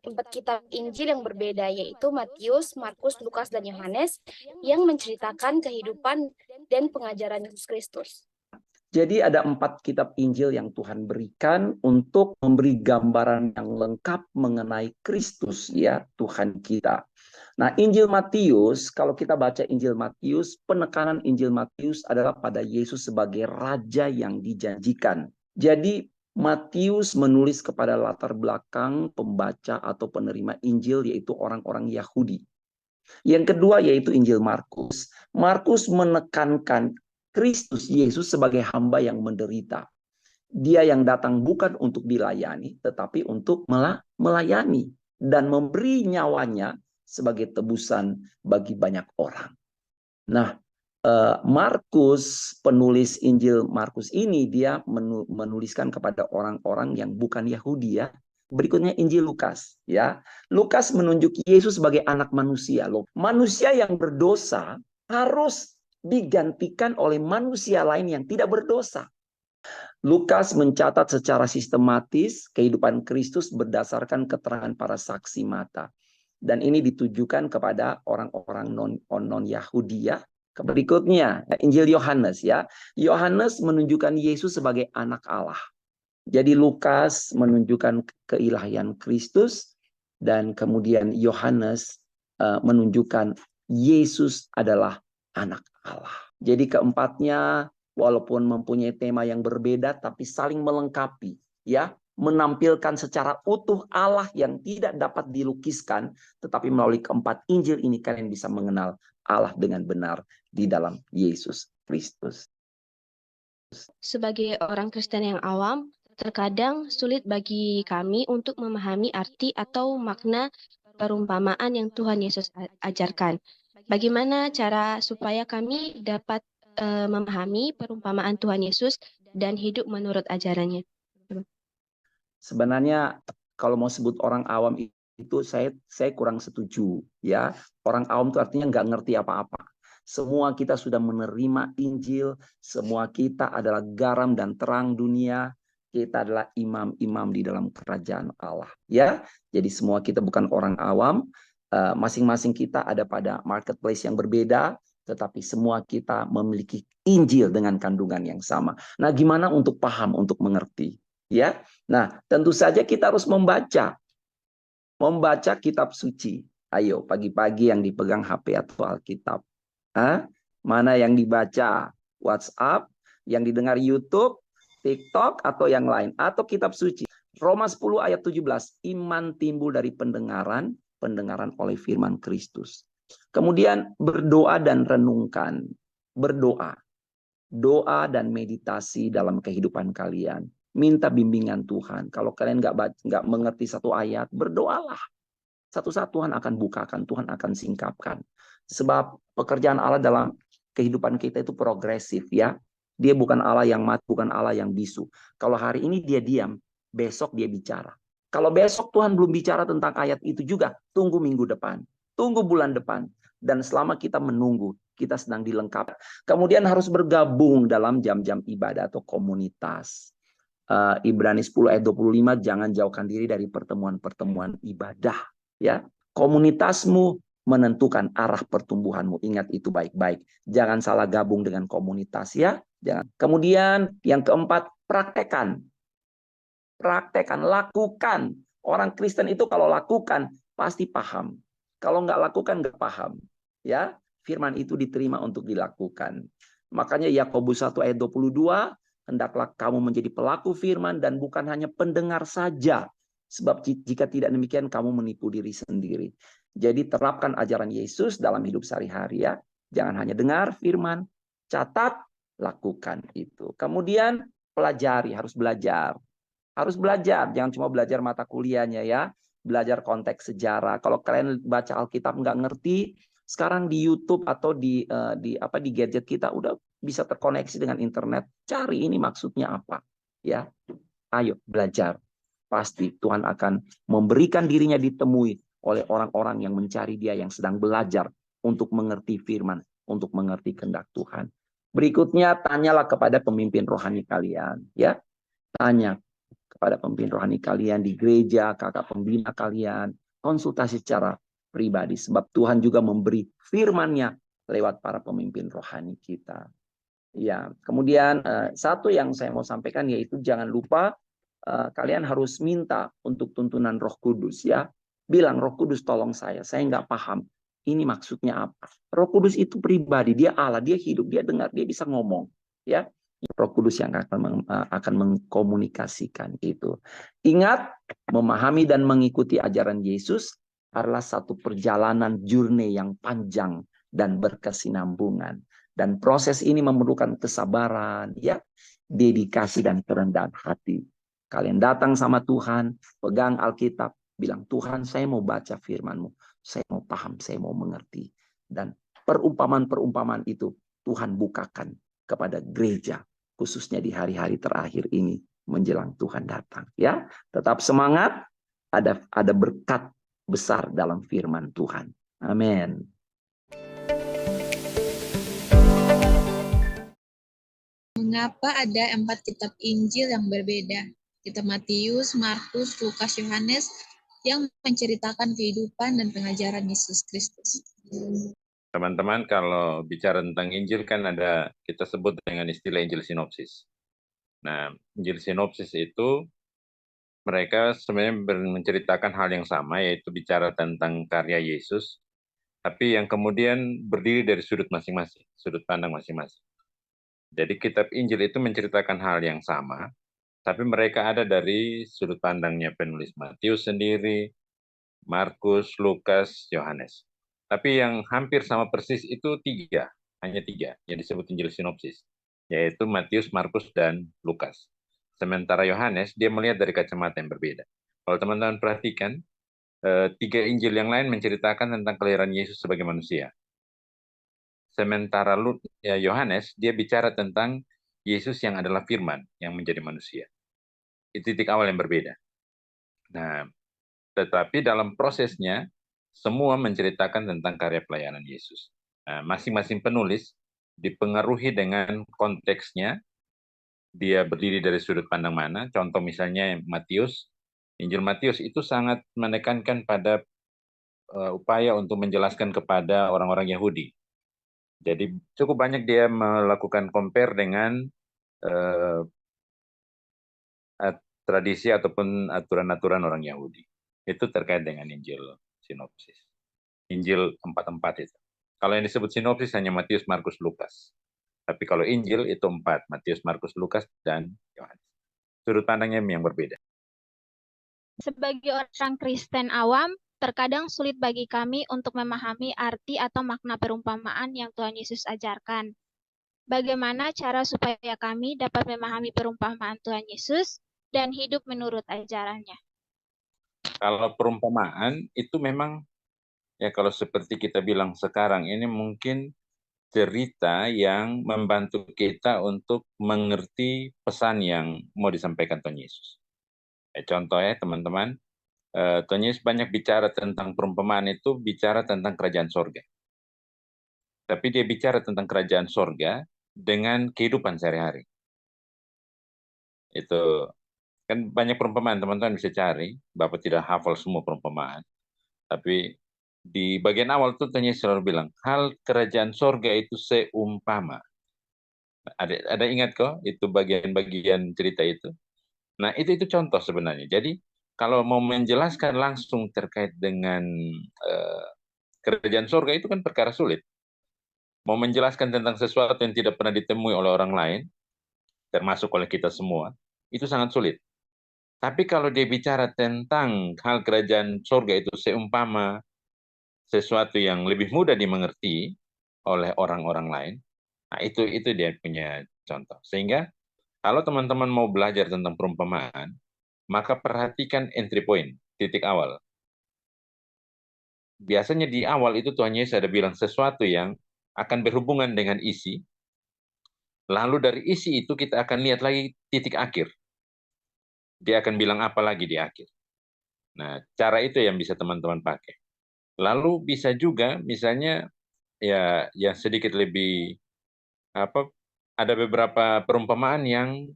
empat kitab Injil yang berbeda, yaitu Matius, Markus, Lukas, dan Yohanes, yang menceritakan kehidupan dan pengajaran Yesus Kristus. Jadi ada 4 kitab Injil yang Tuhan berikan untuk memberi gambaran yang lengkap mengenai Kristus, ya, Tuhan kita. Nah, Injil Matius, kalau kita baca Injil Matius, penekanan Injil Matius adalah pada Yesus sebagai raja yang dijanjikan. Jadi Matius menulis kepada latar belakang pembaca atau penerima Injil, yaitu orang-orang Yahudi. Yang kedua yaitu Injil Markus. Markus menekankan Kristus Yesus sebagai hamba yang menderita. Dia yang datang bukan untuk dilayani, tetapi untuk melayani dan memberi nyawanya sebagai tebusan bagi banyak orang. Nah, Markus, penulis Injil Markus ini, dia menuliskan kepada orang-orang yang bukan Yahudi, ya. Berikutnya Injil Lukas, ya. Lukas menunjuk Yesus sebagai anak manusia. Loh, manusia yang berdosa harus digantikan oleh manusia lain yang tidak berdosa. Lukas mencatat secara sistematis kehidupan Kristus berdasarkan keterangan para saksi mata. Dan ini ditujukan kepada orang-orang non-Yahudi, ya. Berikutnya Injil Yohanes, ya. Yohanes menunjukkan Yesus sebagai anak Allah. Jadi Lukas menunjukkan keilahian Kristus dan kemudian Yohanes menunjukkan Yesus adalah anak Allah. Jadi keempatnya walaupun mempunyai tema yang berbeda tapi saling melengkapi, ya, menampilkan secara utuh Allah yang tidak dapat dilukiskan, tetapi melalui keempat Injil ini kalian bisa mengenal Allah dengan benar di dalam Yesus Kristus. Sebagai orang Kristen yang awam, terkadang sulit bagi kami untuk memahami arti atau makna perumpamaan yang Tuhan Yesus ajarkan. Bagaimana cara supaya kami dapat memahami perumpamaan Tuhan Yesus dan hidup menurut ajarannya? Sebenarnya kalau mau sebut orang awam itu saya kurang setuju, ya. Orang awam itu artinya nggak ngerti apa-apa. Semua kita sudah menerima Injil, semua kita adalah garam dan terang dunia, kita adalah imam-imam di dalam kerajaan Allah, ya. Jadi semua kita bukan orang awam, masing-masing kita ada pada marketplace yang berbeda, tetapi semua kita memiliki Injil dengan kandungan yang sama. Nah, gimana untuk paham, untuk mengerti, ya? Nah, tentu saja kita harus membaca kitab suci. Ayo, pagi-pagi yang dipegang HP atau Alkitab. Mana yang dibaca? WhatsApp, yang didengar YouTube, TikTok, atau yang lain. Atau kitab suci. Roma 10 ayat 17. Iman timbul dari pendengaran oleh firman Kristus. Kemudian berdoa dan renungkan. Berdoa. Doa dan meditasi dalam kehidupan kalian. Minta bimbingan Tuhan. Kalau kalian nggak mengerti satu ayat, berdoalah. Satu-satu Tuhan akan bukakan, Tuhan akan singkapkan. Sebab pekerjaan Allah dalam kehidupan kita itu progresif, ya. Dia bukan Allah yang mati, bukan Allah yang bisu. Kalau hari ini dia diam, besok dia bicara. Kalau besok Tuhan belum bicara tentang ayat itu juga, tunggu minggu depan, tunggu bulan depan. Dan selama kita menunggu, kita sedang dilengkapi. Kemudian harus bergabung dalam jam-jam ibadah atau komunitas. Ibrani 10 ayat 25, jangan jauhkan diri dari pertemuan-pertemuan ibadah, ya. Komunitasmu menentukan arah pertumbuhanmu. Ingat itu baik-baik. Jangan salah gabung dengan komunitas, ya. Jangan. Kemudian yang keempat, praktekan. Praktekan, lakukan. Orang Kristen itu kalau lakukan pasti paham. Kalau nggak lakukan nggak paham, ya. Firman itu diterima untuk dilakukan. Makanya Yakobus 1 ayat 22, hendaklah kamu menjadi pelaku firman dan bukan hanya pendengar saja. Sebab jika tidak demikian kamu menipu diri sendiri. Jadi terapkan ajaran Yesus dalam hidup sehari-hari, ya. Jangan hanya dengar firman, catat, lakukan itu. Kemudian pelajari, harus belajar. Harus belajar, jangan cuma belajar mata kuliahnya, ya. Belajar konteks sejarah. Kalau kalian baca Alkitab nggak ngerti, sekarang di YouTube atau di gadget kita udah bisa terkoneksi dengan internet. Cari ini maksudnya apa, ya. Ayo belajar. Pasti Tuhan akan memberikan dirinya ditemui oleh orang-orang yang mencari Dia, yang sedang belajar untuk mengerti firman, untuk mengerti kehendak Tuhan. Berikutnya, tanyalah kepada pemimpin rohani kalian, ya. Tanya pada pemimpin rohani kalian di gereja, kakak pembina kalian, konsultasi secara pribadi. Sebab Tuhan juga memberi firman-Nya lewat para pemimpin rohani kita. Ya, kemudian satu yang saya mau sampaikan yaitu jangan lupa kalian harus minta untuk tuntunan Roh Kudus ya. Bilang, Roh Kudus tolong saya nggak paham. Ini maksudnya apa? Roh Kudus itu pribadi, dia Allah, dia hidup, dia dengar, dia bisa ngomong. Ya, Roh Kudus yang akan mengkomunikasikan itu. Ingat, memahami dan mengikuti ajaran Yesus adalah satu perjalanan journey yang panjang dan berkesinambungan. Dan proses ini memerlukan kesabaran, ya, dedikasi dan kerendahan hati. Kalian datang sama Tuhan, pegang Alkitab, bilang, Tuhan saya mau baca firman-Mu, saya mau paham, saya mau mengerti. Dan perumpamaan-perumpamaan itu Tuhan bukakan kepada gereja, khususnya di hari-hari terakhir ini menjelang Tuhan datang. Ya, tetap semangat, ada berkat besar dalam firman Tuhan. Amin. Mengapa ada 4 kitab Injil yang berbeda? Kitab Matius, Markus, Lukas, Yohanes yang menceritakan kehidupan dan pengajaran Yesus Kristus. Teman-teman, kalau bicara tentang Injil kan ada, kita sebut dengan istilah Injil sinopsis. Nah, Injil sinopsis itu mereka sebenarnya menceritakan hal yang sama, yaitu bicara tentang karya Yesus, tapi yang kemudian berdiri dari sudut masing-masing, sudut pandang masing-masing. Jadi kitab Injil itu menceritakan hal yang sama, tapi mereka ada dari sudut pandangnya penulis Matius sendiri, Markus, Lukas, Yohanes. Tapi yang hampir sama persis itu hanya tiga yang disebut Injil sinopsis, yaitu Matius, Markus, dan Lukas. Sementara Yohanes, dia melihat dari kacamata yang berbeda. Kalau teman-teman perhatikan, 3 Injil yang lain menceritakan tentang kelahiran Yesus sebagai manusia. Sementara Yohanes, dia bicara tentang Yesus yang adalah firman, yang menjadi manusia. Itu titik awal yang berbeda. Nah, tetapi dalam prosesnya, semua menceritakan tentang karya pelayanan Yesus. Nah, masing-masing penulis dipengaruhi dengan konteksnya, dia berdiri dari sudut pandang mana. Contoh misalnya Matius, Injil Matius itu sangat menekankan pada upaya untuk menjelaskan kepada orang-orang Yahudi. Jadi cukup banyak dia melakukan compare dengan tradisi ataupun aturan-aturan orang Yahudi. Itu terkait dengan Injil sinopsis. Injil 4 itu. Kalau yang disebut sinopsis hanya Matius, Markus, Lukas. Tapi kalau Injil itu 4, Matius, Markus, Lukas, dan Yohanes. Sudut pandangnya yang berbeda. Sebagai orang Kristen awam, terkadang sulit bagi kami untuk memahami arti atau makna perumpamaan yang Tuhan Yesus ajarkan. Bagaimana cara supaya kami dapat memahami perumpamaan Tuhan Yesus dan hidup menurut ajarannya? Kalau perumpamaan itu memang, ya kalau seperti kita bilang sekarang, ini mungkin cerita yang membantu kita untuk mengerti pesan yang mau disampaikan Tuhan Yesus. Contoh ya teman-teman, Tuhan Yesus banyak bicara tentang perumpamaan itu, bicara tentang kerajaan sorga. Tapi dia bicara tentang kerajaan sorga dengan kehidupan sehari-hari. Itu kan banyak perumpamaan, teman-teman bisa cari. Bapak tidak hafal semua perumpamaan. Tapi di bagian awal tuh Tuhan Yesus selalu bilang, hal kerajaan sorga itu seumpama. Ada ingat kok itu bagian-bagian cerita itu? Nah itu contoh sebenarnya. Jadi kalau mau menjelaskan langsung terkait dengan kerajaan surga itu kan perkara sulit. Mau menjelaskan tentang sesuatu yang tidak pernah ditemui oleh orang lain, termasuk oleh kita semua, itu sangat sulit. Tapi kalau dia bicara tentang hal kerajaan surga itu seumpama sesuatu yang lebih mudah dimengerti oleh orang-orang lain, nah itu dia punya contoh. Sehingga kalau teman-teman mau belajar tentang perumpamaan, maka perhatikan entry point, titik awal. Biasanya di awal itu Tuhan Yesus ada bilang sesuatu yang akan berhubungan dengan isi. Lalu dari isi itu kita akan lihat lagi titik akhir. Dia akan bilang apa lagi di akhir. Nah, cara itu yang bisa teman-teman pakai. Lalu bisa juga misalnya ya sedikit lebih ada beberapa perumpamaan yang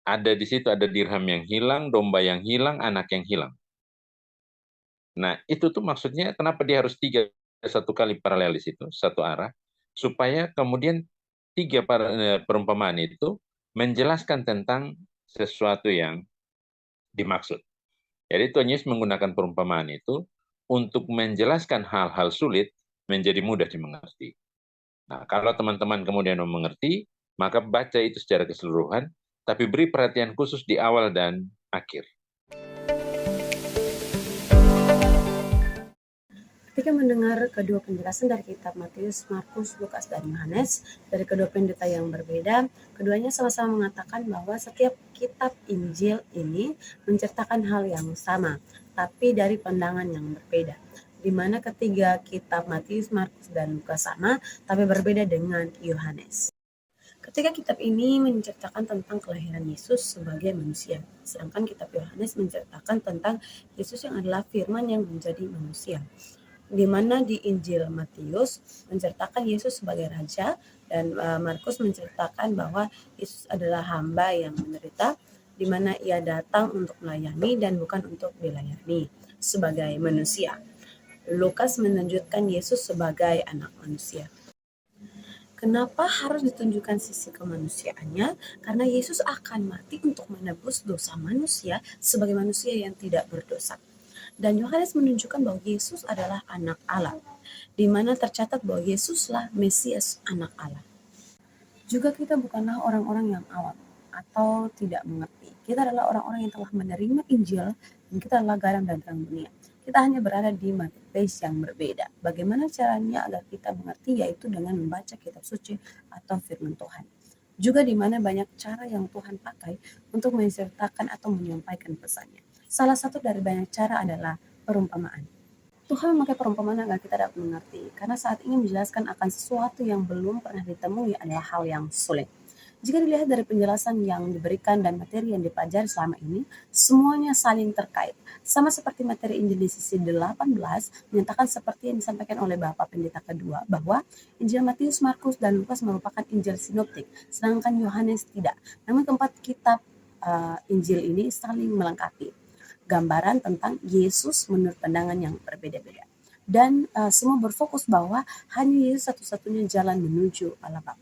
ada di situ ada dirham yang hilang, domba yang hilang, anak yang hilang. Nah, itu tuh maksudnya kenapa dia harus tiga satu kali paralel di situ, satu arah, supaya kemudian tiga perumpamaan itu menjelaskan tentang sesuatu yang dimaksud. Jadi Tuhan Yesus menggunakan perumpamaan itu untuk menjelaskan hal-hal sulit menjadi mudah dimengerti. Nah, kalau teman-teman kemudian mau mengerti, maka baca itu secara keseluruhan, tapi beri perhatian khusus di awal dan akhir. Ketika mendengar kedua penjelasan dari kitab Matius, Markus, Lukas, dan Yohanes dari kedua pendeta yang berbeda, keduanya sama-sama mengatakan bahwa setiap kitab Injil ini menceritakan hal yang sama, tapi dari pandangan yang berbeda. Di mana ketiga kitab Matius, Markus, dan Lukas sama, tapi berbeda dengan Yohanes. Ketika kitab ini menceritakan tentang kelahiran Yesus sebagai manusia, sedangkan kitab Yohanes menceritakan tentang Yesus yang adalah firman yang menjadi manusia. Di mana di Injil Matius menceritakan Yesus sebagai raja dan Markus menceritakan bahwa Yesus adalah hamba yang menderita, di mana ia datang untuk melayani dan bukan untuk dilayani sebagai manusia. Lukas menunjukkan Yesus sebagai anak manusia. Kenapa harus ditunjukkan sisi kemanusiaannya? Karena Yesus akan mati untuk menebus dosa manusia sebagai manusia yang tidak berdosa. Dan Yohanes menunjukkan bahwa Yesus adalah anak Allah, di mana tercatat bahwa Yesuslah Mesias anak Allah. Juga kita bukanlah orang-orang yang awam atau tidak mengerti. Kita adalah orang-orang yang telah menerima Injil dan kita adalah garam dan terang dunia. Kita hanya berada di marketplace yang berbeda. Bagaimana caranya agar kita mengerti? Yaitu dengan membaca kitab suci atau firman Tuhan. Juga di mana banyak cara yang Tuhan pakai untuk menceritakan atau menyampaikan pesannya. Salah satu dari banyak cara adalah perumpamaan. Tuhan memakai perumpamaan agar kita dapat mengerti, karena saat ingin menjelaskan akan sesuatu yang belum pernah ditemui adalah hal yang sulit. Jika dilihat dari penjelasan yang diberikan dan materi yang dipelajari selama ini, semuanya saling terkait. Sama seperti materi Injil di sisi 18 menyatakan seperti yang disampaikan oleh Bapak Pendeta kedua, bahwa Injil Matius, Markus, dan Lukas merupakan Injil sinoptik, sedangkan Yohanes tidak. Namun keempat kitab Injil ini saling melengkapi. Gambaran tentang Yesus menurut pandangan yang berbeda-beda. Dan semua berfokus bahwa hanya Yesus satu-satunya jalan menuju Allah Bapa.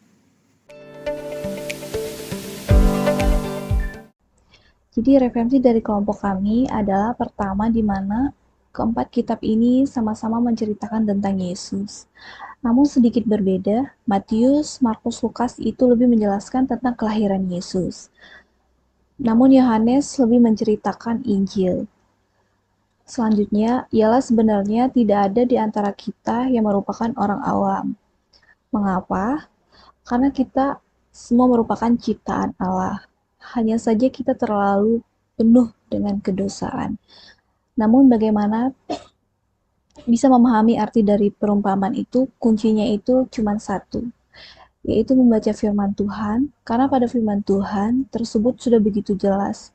Jadi referensi dari kelompok kami adalah pertama di mana keempat kitab ini sama-sama menceritakan tentang Yesus. Namun sedikit berbeda, Matius, Markus, Lukas itu lebih menjelaskan tentang kelahiran Yesus. Namun Yohanes lebih menceritakan Injil. Selanjutnya, ialah sebenarnya tidak ada di antara kita yang merupakan orang awam. Mengapa? Karena kita semua merupakan ciptaan Allah. Hanya saja kita terlalu penuh dengan kedosaan. Namun bagaimana bisa memahami arti dari perumpamaan itu, kuncinya itu cuma satu, yaitu membaca firman Tuhan, karena pada firman Tuhan tersebut sudah begitu jelas.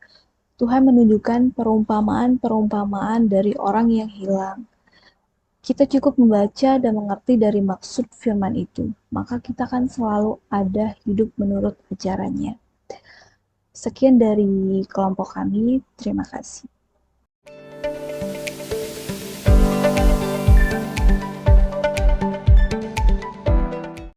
Tuhan menunjukkan perumpamaan-perumpamaan dari orang yang hilang. Kita cukup membaca dan mengerti dari maksud firman itu, maka kita akan selalu ada hidup menurut ajarannya. Sekian dari kelompok kami, terima kasih.